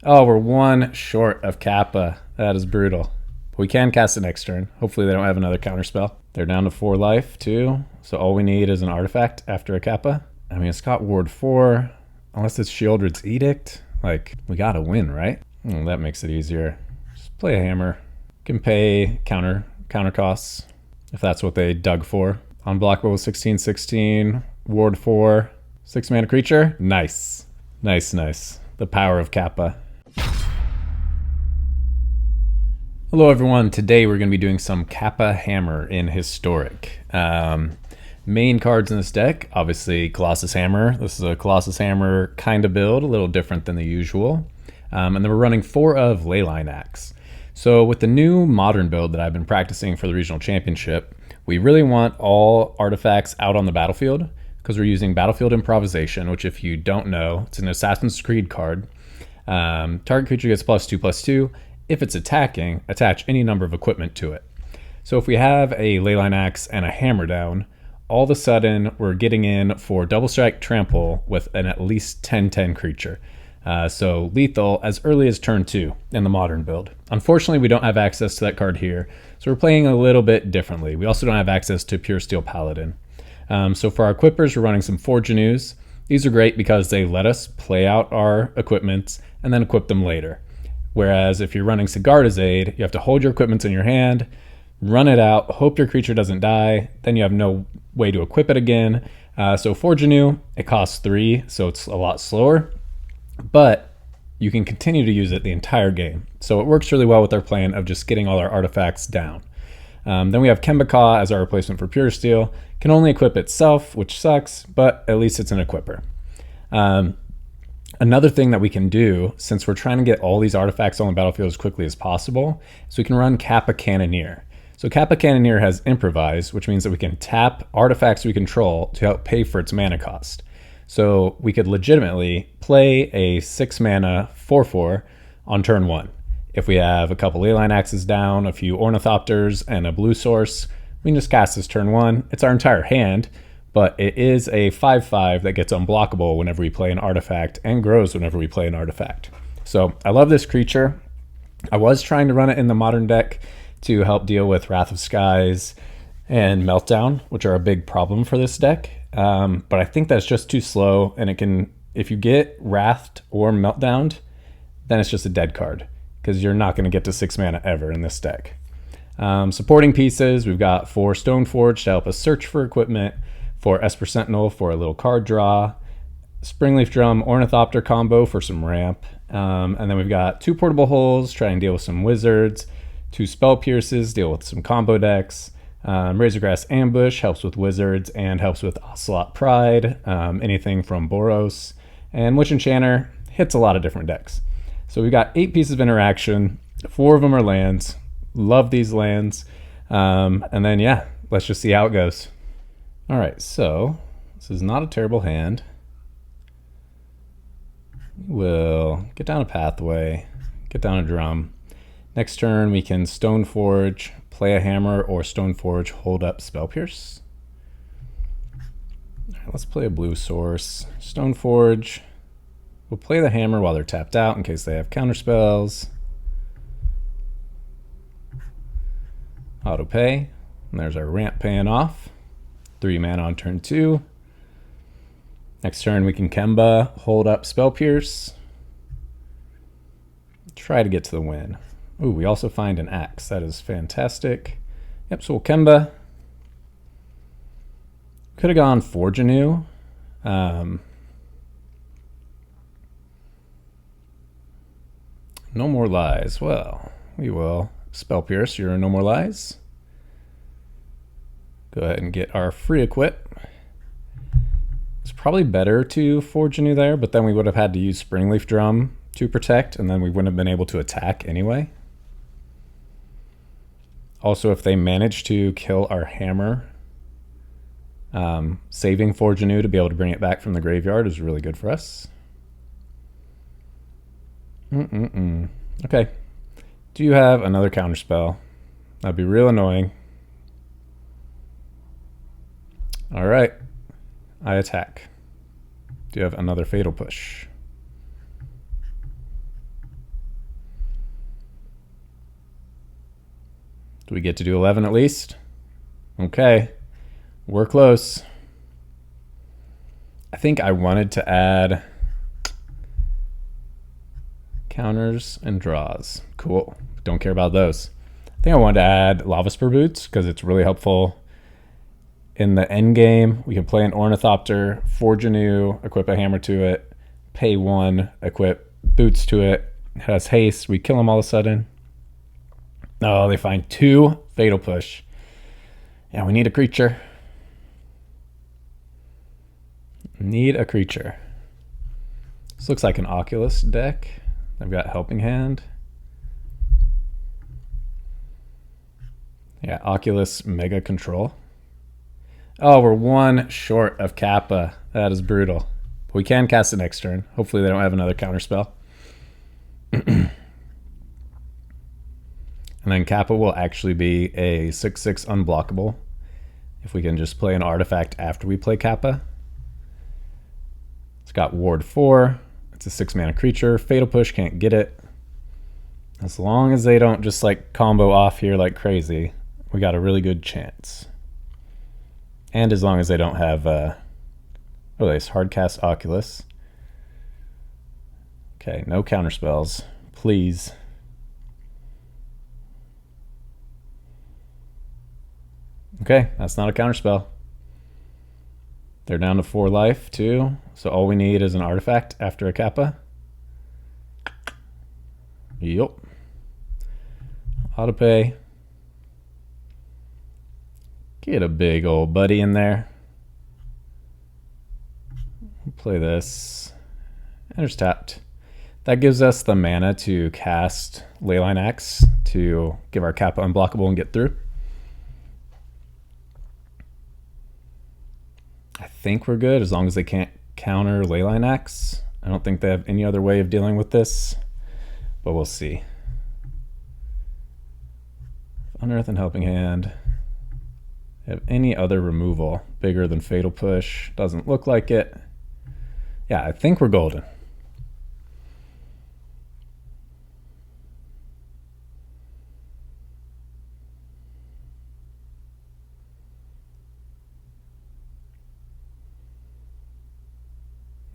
Oh, we're one short of Kappa. That is brutal. We can cast it next turn. Hopefully they don't have another counterspell. They're down to 4 life too, so all we need is an artifact after a Kappa. I mean, it's got Ward 4. Unless it's Shieldred's Edict, like, we gotta win, right? That makes it easier. Just play a hammer. Can pay counter costs if that's what they dug for. Unblockable 16/16, Ward 4, 6 mana creature. Nice. Nice. The power of Kappa. Hello everyone, today we're going to be doing some Kappa Hammer in Historic. Main cards in this deck, obviously Colossus Hammer. This is a Colossus Hammer kind of build, a little different than the usual. And then we're running 4 of Leyline Axe. So with the new modern build that I've been practicing for the Regional Championship, we really want all artifacts out on the battlefield because we're using Battlefield Improvisation, which if you don't know, it's an Assassin's Creed card. Target creature gets +2/+2. If it's attacking, attach any number of equipment to it. So if we have a Leyline Axe and a Hammer down, all of a sudden we're getting in for double strike trample with an at least 10/10 creature. So lethal as early as turn 2 in the modern build. Unfortunately, we don't have access to that card here, so we're playing a little bit differently. We also don't have access to Pure Steel Paladin. So for our equippers, we're running some Forge Anews. These are great because they let us play out our equipments and then equip them later. Whereas if you're running Sigarda's Aid, you have to hold your equipment in your hand, run it out, hope your creature doesn't die, then you have no way to equip it again. So Forge Anew, it costs 3, so it's a lot slower, but you can continue to use it the entire game. So it works really well with our plan of just getting all our artifacts down. Then we have Kemba as our replacement for Pure Steel. Can only equip itself, which sucks, but at least it's an equipper. Another thing that we can do, since we're trying to get all these artifacts on the battlefield as quickly as possible, is we can run Kappa Cannoneer. So Kappa Cannoneer has Improvise, which means that we can tap artifacts we control to help pay for its mana cost. So we could legitimately play a 6 mana 4/4 on turn 1. If we have a couple Leyline Axes down, a few Ornithopters, and a blue source, we can just cast this turn 1. It's our entire hand, but it is a 5/5 that gets unblockable whenever we play an artifact and grows whenever we play an artifact. So I love this creature. I was trying to run it in the modern deck to help deal with Wrath of Skies and Meltdown, which are a big problem for this deck. But I think that's just too slow, and it can, if you get Wrathed or Meltdowned, then it's just a dead card because you're not going to get to 6 mana ever in this deck. Supporting pieces, we've got 4 Stoneforge to help us search for equipment, 4 Esper Sentinel for a little card draw, Springleaf Drum Ornithopter combo for some ramp, and then we've got 2 Portable Holes, try and deal with some wizards, 2 Spell Pierces, deal with some combo decks, Razorgrass Ambush helps with wizards and helps with Ocelot Pride, anything from Boros, and Witch Enchanter hits a lot of different decks. So we've got 8 pieces of interaction, 4 of them are lands, love these lands, and then yeah, let's just see how it goes. All right, so this is not a terrible hand. We'll get down a Pathway, get down a Drum. Next turn, we can Stoneforge, play a Hammer, or Stoneforge, hold up Spell Pierce. All right, let's play a blue source. Stoneforge. We'll play the Hammer while they're tapped out in case they have counterspells. Auto pay. And there's our ramp paying off. 3 mana on turn 2. Next turn we can Kemba, hold up Spell Pierce. Try to get to the win. Ooh, we also find an axe. That is fantastic. Yep, so we'll Kemba. Could have gone Forge Anew. No More Lies. Well, we will Spell Pierce your No More Lies. Go ahead and get our free equip. It's probably better to Forge Anew there, but then we would have had to use Springleaf Drum to protect, and then we wouldn't have been able to attack anyway. Also, if they manage to kill our Hammer, saving Forge Anew to be able to bring it back from the graveyard is really good for us. Okay. Do you have another counterspell? That'd be real annoying. All right. I attack. Do you have another Fatal Push? Do we get to do 11 at least? Okay, we're close. I think I wanted to add counters and draws. Cool. Don't care about those. I think I wanted to add Lava Spur Boots because it's really helpful in the end game. We can play an Ornithopter, forge a new, equip a hammer to it, pay 1, equip boots to it. It has haste. We kill them all of a sudden. Oh, they find 2 Fatal Push. Yeah, we need a creature. Need a creature. This looks like an Oculus deck. I've got Helping Hand. Yeah, Oculus Mega Control. Oh, we're 1 short of Kappa. That is brutal. But we can cast it next turn. Hopefully they don't have another counter spell. And then Kappa will actually be a 6/6 unblockable if we can just play an artifact after we play Kappa. It's got Ward 4. It's a 6-mana creature. Fatal Push can't get it. As long as they don't just like combo off here like crazy, we got a really good chance. And as long as they don't have oh, they hardcast Oculus. Okay, no counter spells, please. Okay, that's not a counter spell. They're down to 4 life too, so all we need is an artifact after a Kappa. Yup. Autopay. Get a big old buddy in there. Play this. Enters tapped. That gives us the mana to cast Leyline Axe to give our Kappa unblockable and get through. I think we're good as long as they can't counter Leyline Axe. I don't think they have any other way of dealing with this, but we'll see. Unearth and Helping Hand. Have any other removal bigger than Fatal Push? Doesn't look like it. Yeah, I think we're golden.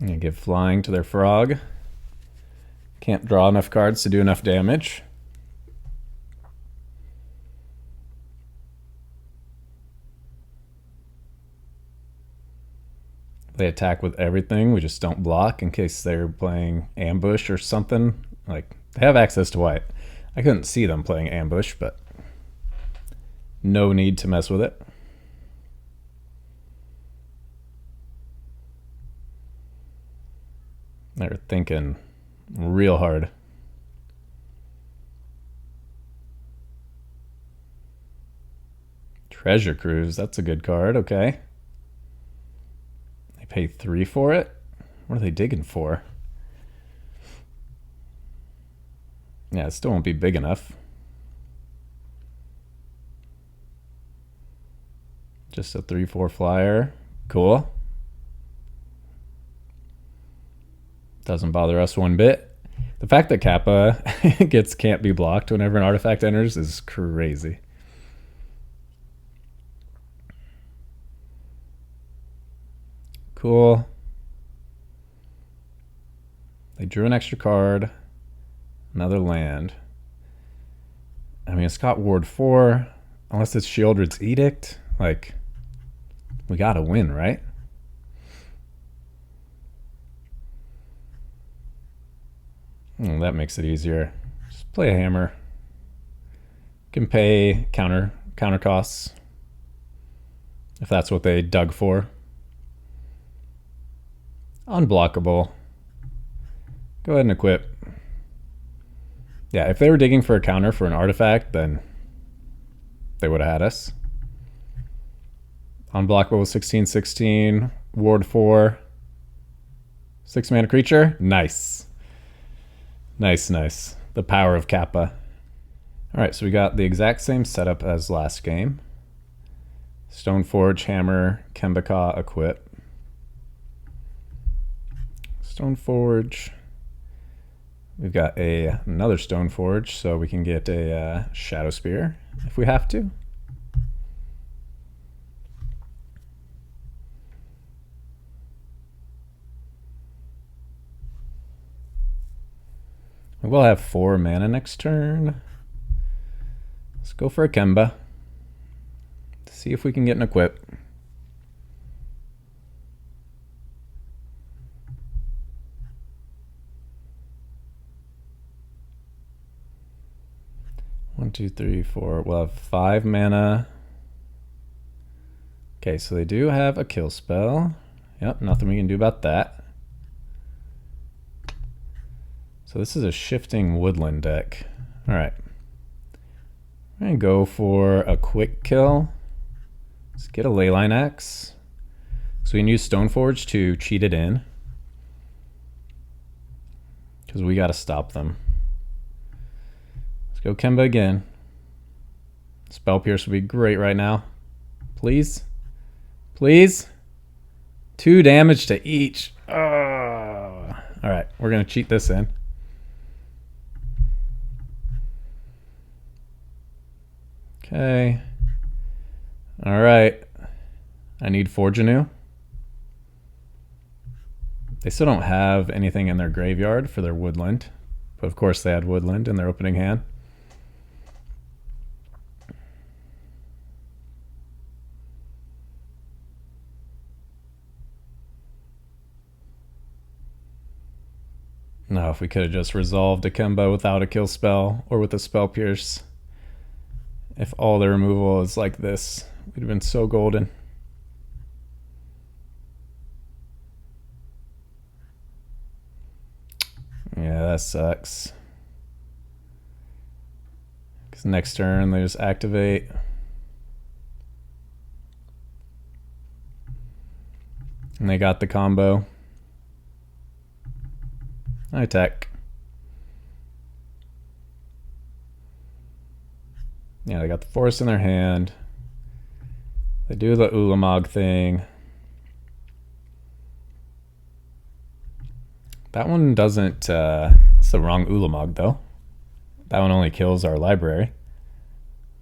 I'm gonna give flying to their frog. Can't draw enough cards to do enough damage. They attack with everything. We just don't block in case they're playing ambush or something. Like, they have access to white. I couldn't see them playing ambush, but no need to mess with it. They're thinking real hard. Treasure Cruise, that's a good card, okay. They pay 3 for it? What are they digging for? Yeah, it still won't be big enough. Just a 3/4 flyer. Cool. Doesn't bother us one bit. The fact that Kappa can't be blocked whenever an artifact enters is crazy. Cool. They drew an extra card. Another land. I mean, it's got Ward 4. Unless it's Shieldred's Edict. Like, we gotta win, right? That makes it easier. Just play a hammer. Can pay counter costs. If that's what they dug for. Unblockable. Go ahead and equip. Yeah, if they were digging for a counter for an artifact, then they would have had us. Unblockable 16/16. Ward 4. 6-mana creature. Nice. Nice. The power of Kappa. Alright, so we got the exact same setup as last game. Stoneforge, Hammer, Kembaka, equip. Stoneforge. We've got another Stone Forge, so we can get a Shadow Spear if we have to. We'll have 4 mana next turn. Let's go for a Kemba. See if we can get an equip. One, two, three, four. We'll have 5 mana. Okay, so they do have a kill spell. Yep, nothing we can do about that. So this is a shifting woodland deck. All right. I'm gonna go for a quick kill. Let's get a Leyline Axe. So we can use Stoneforge to cheat it in, because we gotta stop them. Let's go Kemba again. Spell Pierce would be great right now. Please? Please? 2 damage to each. Oh. All right, we're gonna cheat this in. Okay. All right. I need Forgenew. They still don't have anything in their graveyard for their woodland, but of course they had woodland in their opening hand. No, if we could have just resolved a Kemba without a kill spell or with a Spell Pierce. If all the removal is like this, we'd have been so golden. Yeah, that sucks. Because next turn they just activate. And they got the combo. I attack. Yeah, they got the forest in their hand. They do the Ulamog thing. That one doesn't, it's the wrong Ulamog though. That one only kills our library.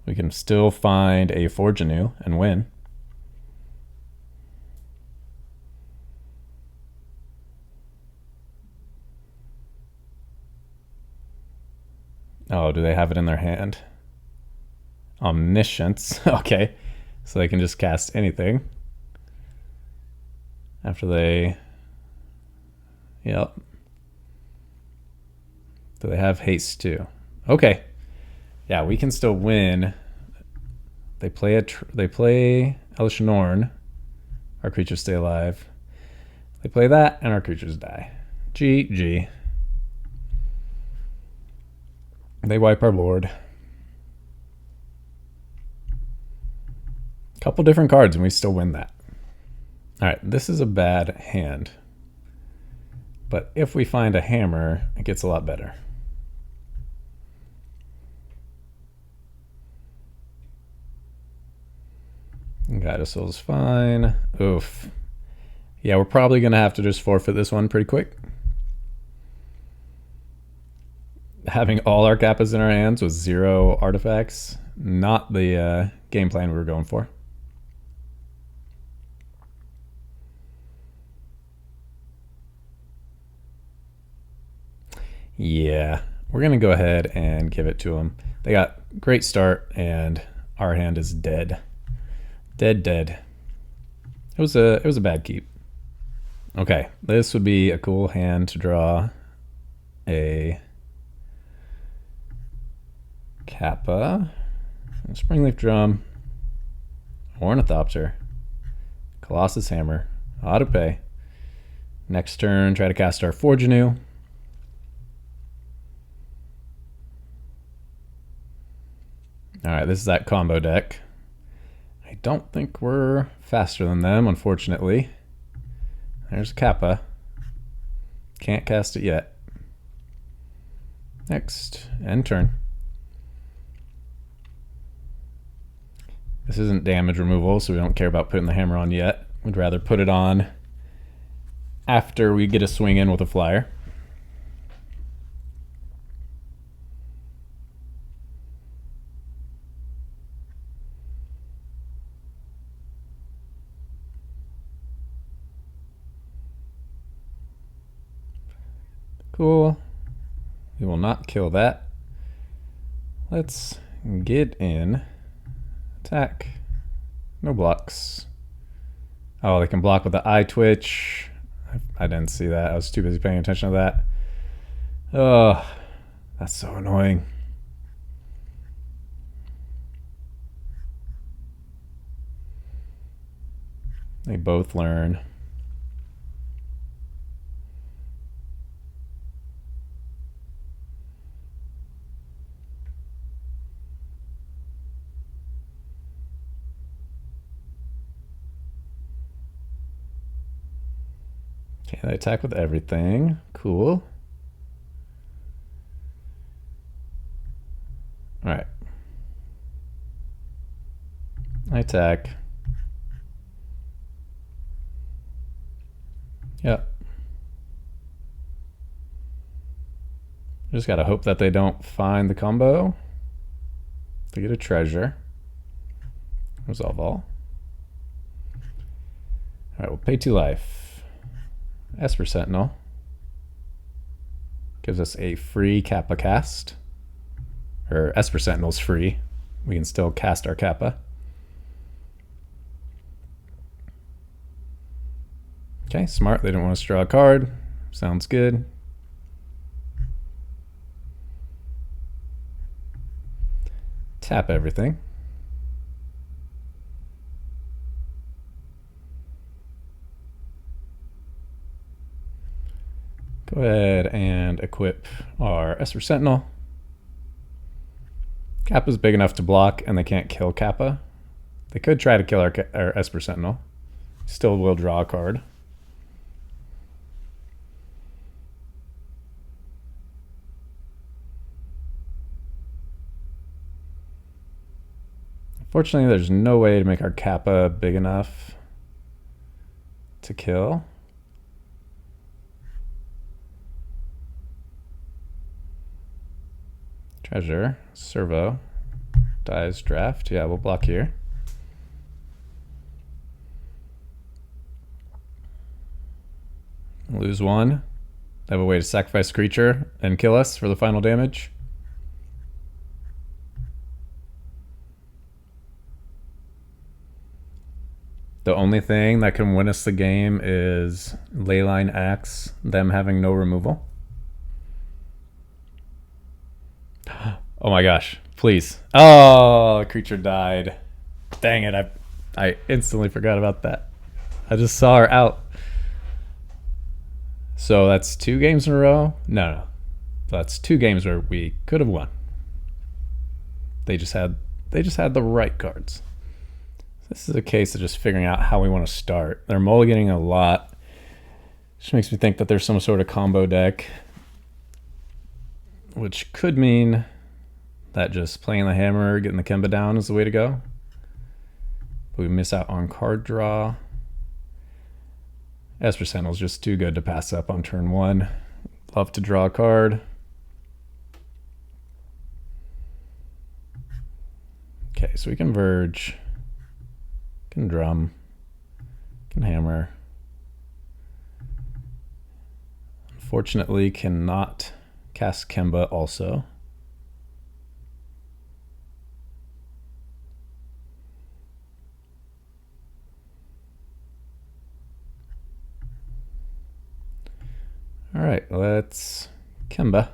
We can still find a Forgenew and win. Oh, do they have it in their hand? Omniscience. Okay, so they can just cast anything after they... Yep. Do they have haste too? Okay. Yeah, we can still win. They play Elish Norn. Our creatures stay alive. They play that and our creatures die. GG. They wipe our board. Couple different cards and we still win that. All right, this is a bad hand. But if we find a hammer, it gets a lot better. Gydesoul's fine. Oof. Yeah, we're probably going to have to just forfeit this one pretty quick. Having all our Kappas in our hands with 0 artifacts, not the game plan we were going for. Yeah, we're going to go ahead and give it to them. They got great start and our hand is dead. Dead. It was a bad keep. Okay, this would be a cool hand to draw a Kappa, a Springleaf Drum, Ornithopter, Colossus Hammer, Auto Pay. Next turn, try to cast our Forgenew. Alright, this is that combo deck. I don't think we're faster than them, unfortunately. There's Kappa. Can't cast it yet. Next, end turn. This isn't damage removal, so we don't care about putting the hammer on yet. We'd rather put it on after we get a swing in with a flyer. Cool. We will not kill that. Let's get in. Attack. No blocks. Oh, they can block with the eye twitch. I didn't see that. I was too busy paying attention to that. Oh, that's so annoying. They both learn. Okay, they attack with everything. Cool. All right. I attack. Yep. Just gotta hope that they don't find the combo. They get a treasure. Resolve all. All right, we'll pay 2 life. Esper Sentinel gives us a free Kappa cast. Or Esper Sentinel's free. We can still cast our Kappa. Okay, smart. They didn't want us to draw a card. Sounds good. Tap everything. Go ahead and equip our Esper Sentinel. Kappa's big enough to block, and they can't kill Kappa. They could try to kill our Esper Sentinel. Still will draw a card. Fortunately, there's no way to make our Kappa big enough to kill. Treasure, servo, dies draft. Yeah, we'll block here. Lose 1. They have a way to sacrifice a creature and kill us for the final damage. The only thing that can win us the game is Leyline Axe, them having no removal. Oh my gosh, please. Oh, a creature died. Dang it, I instantly forgot about that. I just saw her out. So that's 2 games in a row? No. That's 2 games where we could have won. They just had the right cards. This is a case of just figuring out how we want to start. They're mulliganing a lot. Which makes me think that there's some sort of combo deck. Which could mean that just playing the hammer, getting the Kemba down is the way to go. But we miss out on card draw. Esper Sentinel's just too good to pass up on turn 1. Love to draw a card. Okay, so we can Verge. Can drum, can hammer. Unfortunately, cannot cast Kemba also. All right, let's Kemba.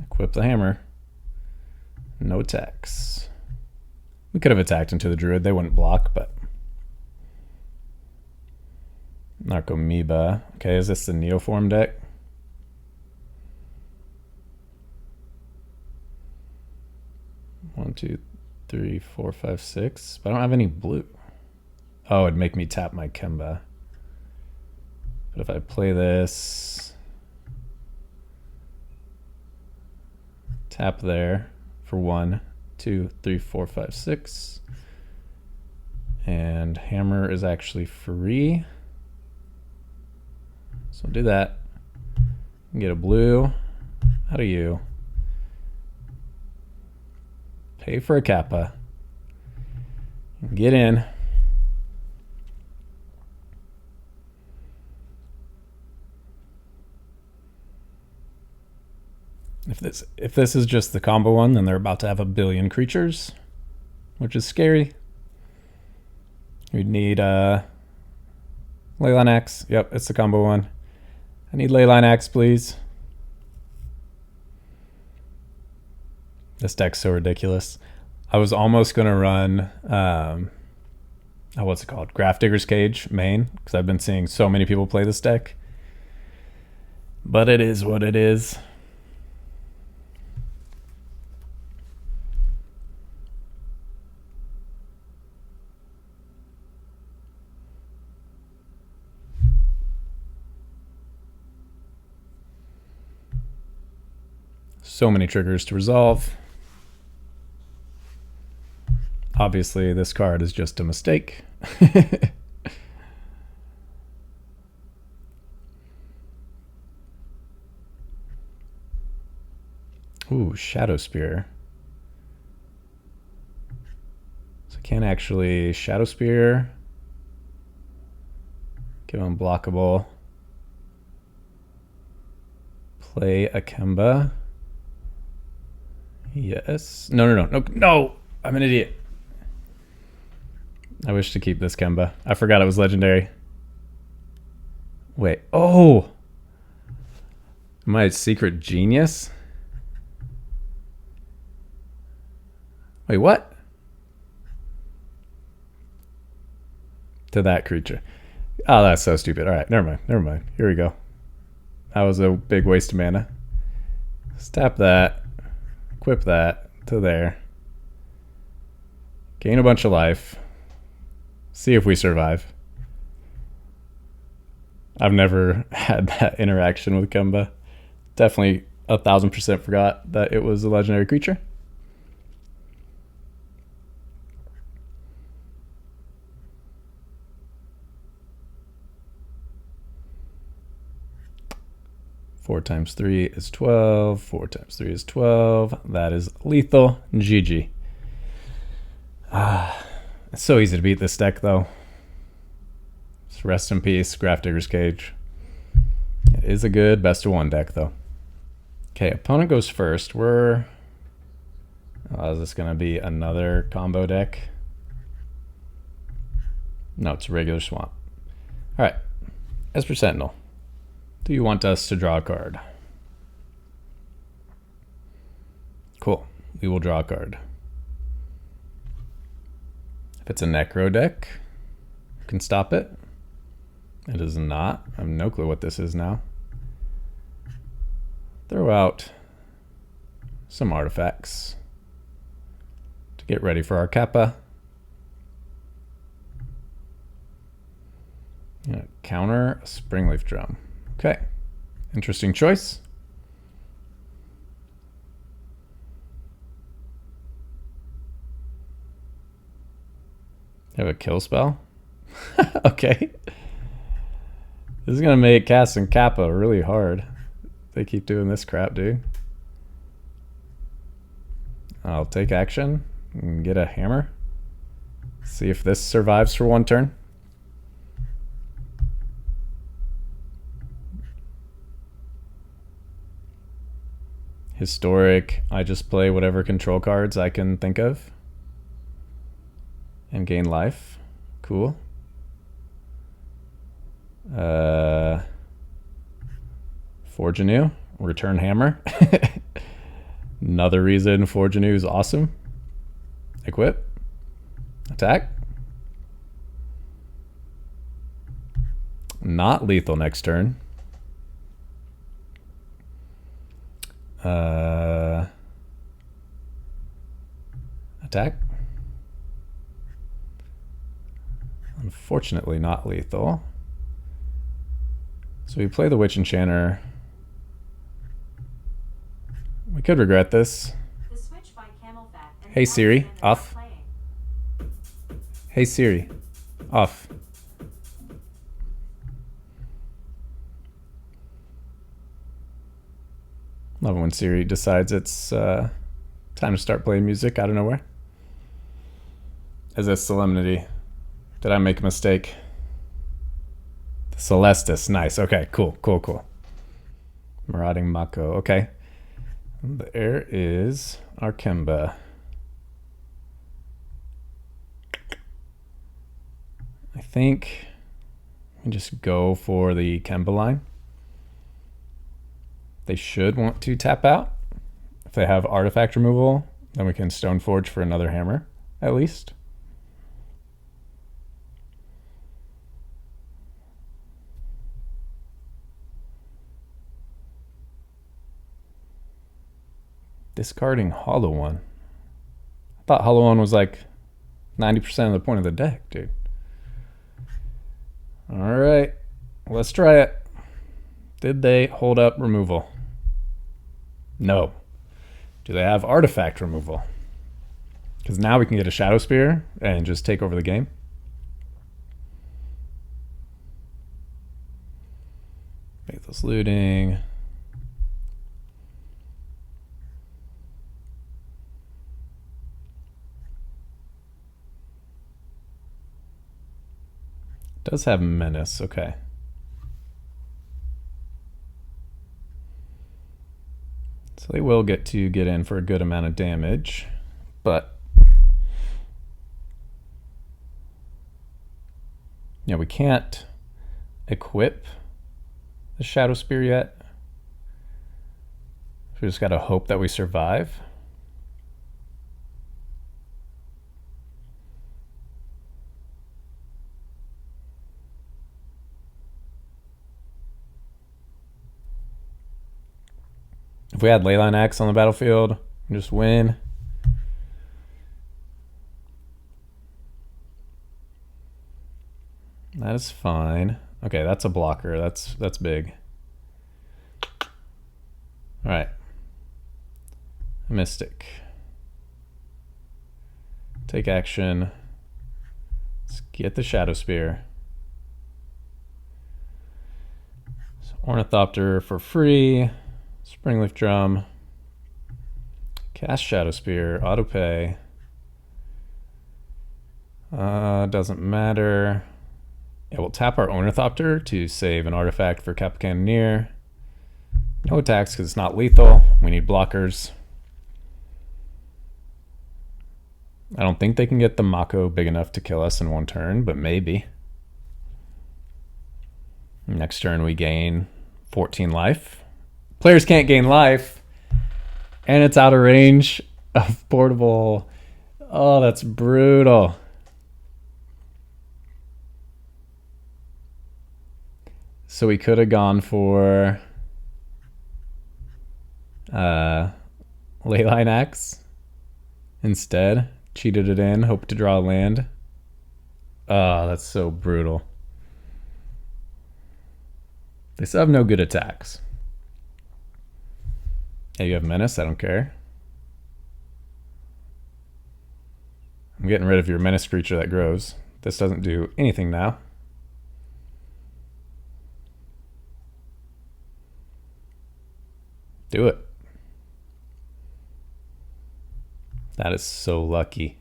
Equip the hammer. No attacks. We could have attacked into the Druid. They wouldn't block, but... Narcomoeba. Okay, is this the Neoform deck? One, two, three, four, five, six. But I don't have any blue. Oh, it'd make me tap my Kemba. But if I play this... Tap there for 1, 2, 3, 4, 5, 6. And hammer is actually free. So do that. Get a blue out of you. Pay for a Kappa. Get in. If this is just the combo one, then they're about to have a billion creatures, which is scary. We'd need Leyline Axe. Yep, it's the combo one. I need Leyline Axe, please. This deck's so ridiculous. I was almost gonna run what's it called? Grafdigger's Cage main, because I've been seeing so many people play this deck. But it is what it is. So many triggers to resolve. Obviously, this card is just a mistake. Ooh, Shadow Spear. So I can't actually Shadow Spear. Give him blockable. Play a Kemba. Yes. No. I'm an idiot. I wish to keep this Kemba. I forgot it was legendary. Wait. Oh! Am I a secret genius? Wait, what? To that creature. Oh, that's so stupid. All right, never mind. Here we go. That was a big waste of mana. Let's tap that. Equip that to there. Gain a bunch of life. See if we survive. I've never had that interaction with Kemba. Definitely 1000% forgot that it was a legendary creature. Four times 3 is 12. 4 times 3 is 12. That is lethal. GG. It's so easy to beat this deck, though. Just rest in peace, Grafdigger's Cage. It is a good best of one deck, though. Okay, opponent goes first. Is this going to be another combo deck? No, it's a regular swamp. All right, Esper Sentinel. Do you want us to draw a card? Cool. We will draw a card. If it's a Necro deck, you can stop it. It is not. I have no clue what this is now. Throw out some artifacts to get ready for our Kappa. Counter a Springleaf Drum. Okay, interesting choice. Have a kill spell? Okay. This is gonna make casting Kappa really hard. They keep doing this crap, dude. I'll take action and get a hammer. See if this survives for one turn. Historic, I just play whatever control cards I can think of and gain life. Cool. Forge Anew, return hammer. Another reason Forge Anew is awesome. Equip. Attack. Not lethal next turn. Attack. Unfortunately not lethal. So we play the Witch Enchanter. We could regret this. Hey Siri, off. Hey Siri, off. Love it when Siri decides it's time to start playing music out of nowhere. Is this Solemnity? Did I make a mistake? The Celestis, nice. Okay, cool. Marauding Mako, okay. There is our Kemba. I think we just go for the Kemba line. They should want to tap out. If they have artifact removal, then we can Stoneforge for another hammer, at least. Discarding Hollow One. I thought Hollow One was like 90% of the point of the deck, dude. All right, let's try it. Did they hold up removal? No. Do they have artifact removal? Because now we can get a Shadow Spear and just take over the game. Faithless Looting. Does have Menace, okay. So they will get in for a good amount of damage, but yeah, we can't equip the Shadow Spear yet. We just gotta hope that we survive. If we had Leyline Axe on the battlefield, just win. That is fine. Okay, that's a blocker. That's big. All right. Mystic. Take action. Let's get the Shadow Spear. So Ornithopter for free. Springleaf Drum. Cast Shadow Spear. Autopay. Doesn't matter. Yeah, we'll tap our Ornithopter to save an artifact for Kappa Cannoneer. No attacks because it's not lethal. We need blockers. I don't think they can get the Mako big enough to kill us in one turn, but maybe. Next turn we gain 14 life. Players can't gain life, and it's out of range of portable. Oh, that's brutal. So we could have gone for Leyline Axe instead. Cheated it in, hoped to draw a land. Oh, that's so brutal. They still have no good attacks. Hey, you have Menace, I don't care. I'm getting rid of your Menace creature that grows. This doesn't do anything now. Do it. That is so lucky.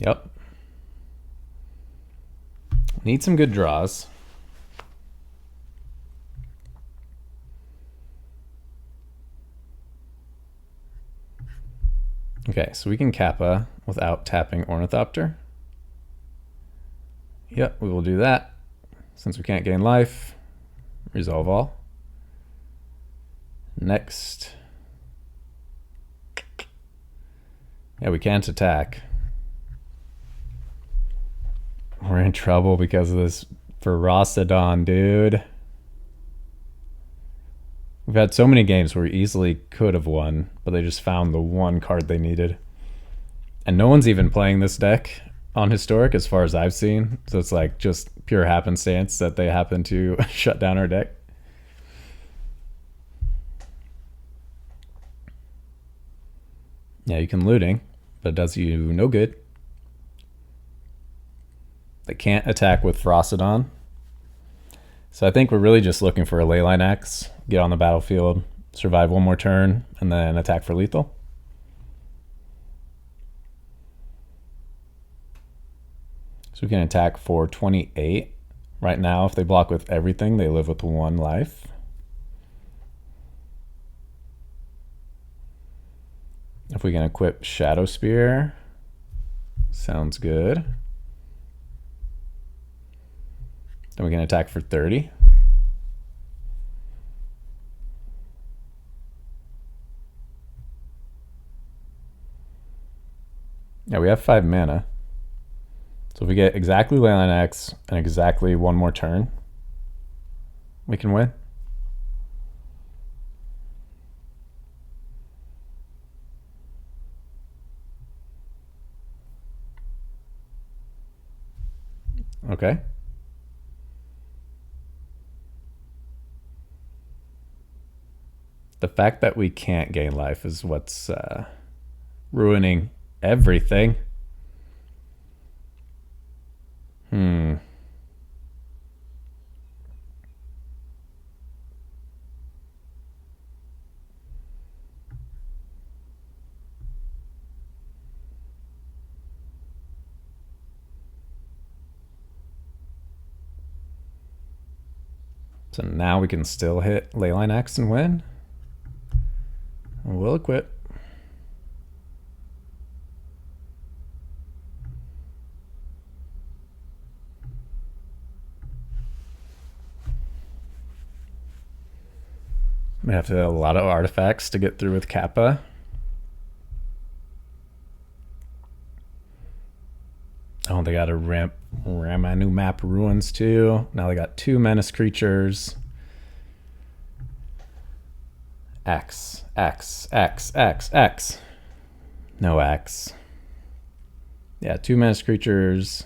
Yep. Need some good draws. Okay, so we can Kappa without tapping Ornithopter. Yep, we will do that. Since we can't gain life, resolve all. Next. Yeah, we can't attack. We're in trouble because of this Ferocidon, dude. We've had so many games where we easily could have won, but they just found the one card they needed. And no one's even playing this deck on Historic as far as I've seen. So it's like just pure happenstance that they happen to shut down our deck. Yeah, you can looting, but it does you no good. They can't attack with Ferocidon. So I think we're really just looking for a Leyline Axe, get on the battlefield, survive one more turn, and then attack for lethal. So we can attack for 28. Right now, if they block with everything, they live with 1 life. If we can equip Shadow Spear, sounds good. Then we can attack for 30. Yeah, we have 5 mana. So if we get exactly Leyline X and exactly one more turn, we can win. Okay. The fact that we can't gain life is what's ruining everything. So now we can still hit Leyline X and win. We'll equip. We have to have a lot of artifacts to get through with Kappa. Oh, they got a Ramanu map ruins too. Now they got 2 menace creatures. X, X, X, X, X. No X. Yeah, 2 menace creatures.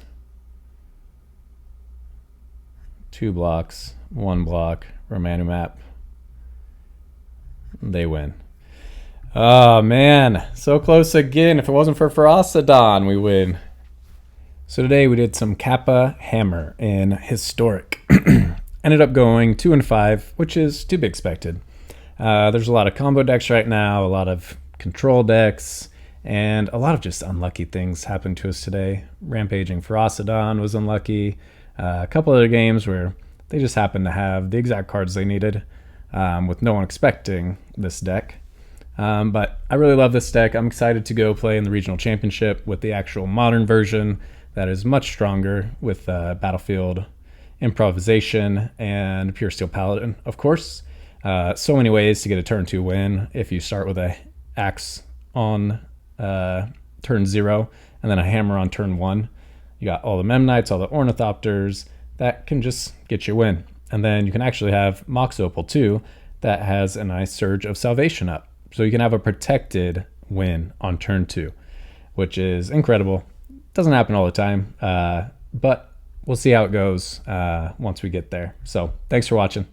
2 blocks, 1 block, Ramanu map. They win. Oh man, so close again. If it wasn't for Ferocidon, we win. So today we did some Kappa Hammer in Historic. Ended up going 2 and 5, which is to be expected. There's a lot of combo decks right now, a lot of control decks, and a lot of just unlucky things happened to us today. Rampaging Ferocidon was unlucky. A couple other games where they just happened to have the exact cards they needed, with no one expecting this deck. But I really love this deck. I'm excited to go play in the regional championship with the actual modern version that is much stronger with battlefield improvisation and pure steel paladin, of course. So many ways to get a turn 2 win if you start with a axe on turn 0 and then a hammer on turn 1. You got all the Memnites, all the Ornithopters, that can just get you a win. And then you can actually have Mox Opal too, that has a nice Surge of Salvation up. So you can have a protected win on turn 2, which is incredible. Doesn't happen all the time, but we'll see how it goes once we get there. So thanks for watching.